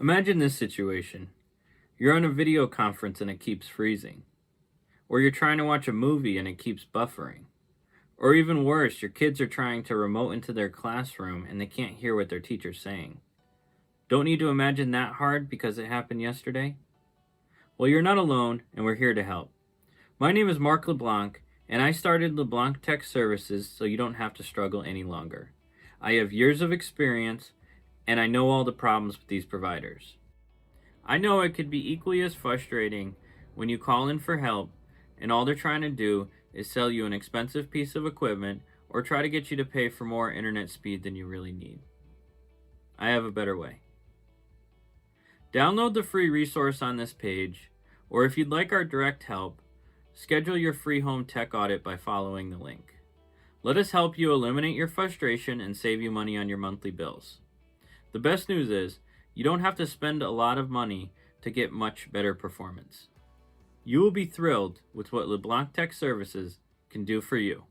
Imagine this situation. You're on a video conference and it keeps freezing. Or you're trying to watch a movie and it keeps buffering. Or even worse, your kids are trying to remote into their classroom and they can't hear what their teacher's saying. Don't need to imagine that hard because it happened yesterday? Well, you're not alone, and we're here to help. My name is Mark LeBlanc, and I started LeBlanc Tech Services so you don't have to struggle any longer. I have years of experience, and I know all the problems with these providers. I know it could be equally as frustrating when you call in for help, and all they're trying to do is sell you an expensive piece of equipment or try to get you to pay for more internet speed than you really need. I have a better way. Download the free resource on this page, or if you'd like our direct help, schedule your free home tech audit by following the link. Let us help you eliminate your frustration and save you money on your monthly bills. The best news is, you don't have to spend a lot of money to get much better performance. You will be thrilled with what LeBlanc Tech Services can do for you.